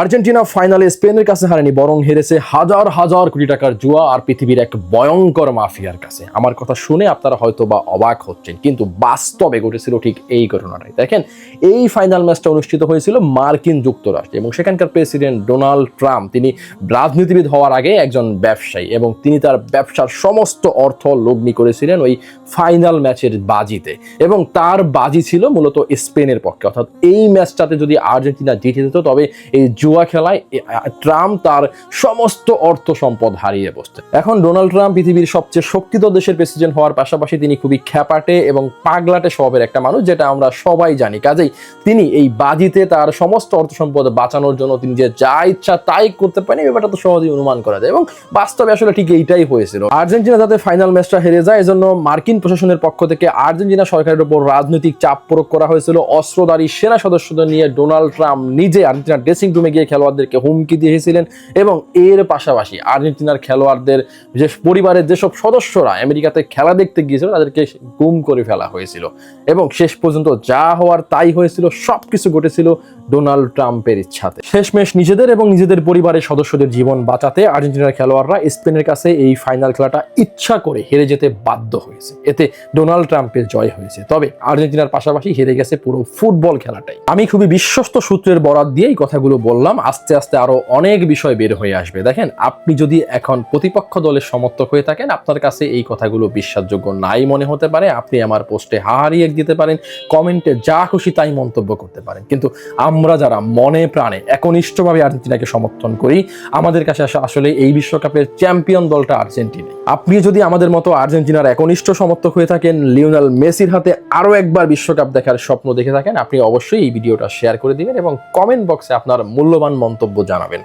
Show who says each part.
Speaker 1: Argentina ফাইনালে স্পেনের কাছে হারেনি, বরং হেরেছে হাজার হাজার কোটি টাকার জুয়া আর পৃথিবীর এক ভয়ঙ্কর মাফিয়ার কাছে। আমার কথা শুনে আপনারা হয়তো বা অবাক হচ্ছেন, কিন্তু বাস্তবে ঘটেছিল ঠিক এই ঘটনাটাই। দেখেন, এই ফাইনাল ম্যাচটা অনুষ্ঠিত হয়েছিল মার্কিন যুক্তরাষ্ট্রে এবং সেখানকার প্রেসিডেন্ট ডোনাল্ড ট্রাম্প, তিনি রাজনীতিবিদ হওয়ার আগে একজন ব্যবসায়ী এবং তিনি তার ব্যবসার সমস্ত অর্থ লগ্নি করেছিলেন ওই ফাইনাল ম্যাচের বাজিতে, এবং তার বাজি ছিল মূলত স্পেনের পক্ষে। অর্থাৎ এই ম্যাচটাতে যদি আর্জেন্টিনা জিতে যেত, তবে এই জুয়া খেলায় ট্রাম্প তার সমস্ত অর্থ সম্পদ হারিয়ে বসতেন। এখন ডোনাল্ড ট্রাম্প পৃথিবীর সবচেয়ে শক্তিধর দেশের প্রেসিডেন্ট হওয়ার পাশাপাশি তিনি খুবই খ্যাপাটে এবং পাগলাটে স্বভাবের একটা মানুষ, যেটা আমরা সবাই জানি। কাজেই তিনি এই বাজিতে তার সমস্ত অর্থ সম্পদ বাঁচানোর জন্য তিনি যে যা ইচ্ছা তাই করতে পারেন, এই ব্যাপারটা তো সহজেই অনুমান করা যায়, এবং বাস্তবে আসলে ঠিক এইটাই হয়েছিল। আর্জেন্টিনা যাতে ফাইনাল ম্যাচটা হেরে যায়, এজন্য মার্কিন প্রশাসনের পক্ষ থেকে আর্জেন্টিনা সরকারের উপর রাজনৈতিক চাপ প্রয়োগ করা হয়েছিল। অস্ত্রধারী সেনা সদস্যদের নিয়ে ডোনাল্ড ট্রাম্প নিজে আর্জেন্টিনার ড্রেসিং রুমে গিয়ে খেলোয়াড়দেরকে হুমকি দিয়েছিলেন, এবং এর পাশাপাশি আর্জেন্টিনার খেলোয়াড়দের যে পরিবারের যেসব সদস্যরা আমেরিকাতে খেলা দেখতে গিয়েছিল তাদেরকে গুম করে ফেলা হয়েছিল, এবং শেষ পর্যন্ত যা হওয়ার তাই হয়েছিল। সবকিছু ঘটেছিল ডোনাল্ড ট্রাম্পের ইচ্ছাতে। শেষমেশ নিজেদের এবং নিজেদের পরিবারের সদস্যদের জীবন বাঁচাতে আর্জেন্টিনার খেলোয়াড়রা স্পেনের কাছে এই ফাইনাল খেলাটা ইচ্ছা করে হেরে যেতে বাধ্য হয়েছে। এতে ডোনাল্ড ট্রাম্পের জয় হয়েছে, তবে আর্জেন্টিনার পাশাপাশি হেরে গেছে পুরো ফুটবল খেলাটাই। আমি খুবই বিশ্বস্ত সূত্রের বরাত দিয়ে এই কথাগুলো বললাম, আস্তে আস্তে আরো অনেক বিষয় বের হয়ে আসবে। দেখেন, আপনি যদি এখন প্রতিপক্ষ দলের সমর্থক হয়ে থাকেন, আপনার কাছে এই কথাগুলো বিশ্বাসযোগ্য নাই মনে হতে পারে। আপনি আমার পোস্টে হারিয়ে দিতে পারেন, কমেন্টে যা খুশি তাই মন্তব্য করতে পারেন, কিন্তু আমরা যারা মনে প্রাণে একনিষ্ঠভাবে আর্জেন্টিনাকে সমর্থন করি, আমাদের কাছে আসলে এই বিশ্বকাপের চ্যাম্পিয়ন দলটা আর্জেন্টিনা। আপনি যদি আমাদের মতো আর্জেন্টিনার একনিষ্ঠ সমর্থক হয়ে থাকেন, লিওনেল মেসির হাতে আরো একবার বিশ্বকাপ দেখার স্বপ্ন দেখে থাকেন, আপনি অবশ্যই এই ভিডিওটা শেয়ার করে দিবেন এবং কমেন্ট বক্সে আপনার মূল্যবান মন্তব্য জানাবেন।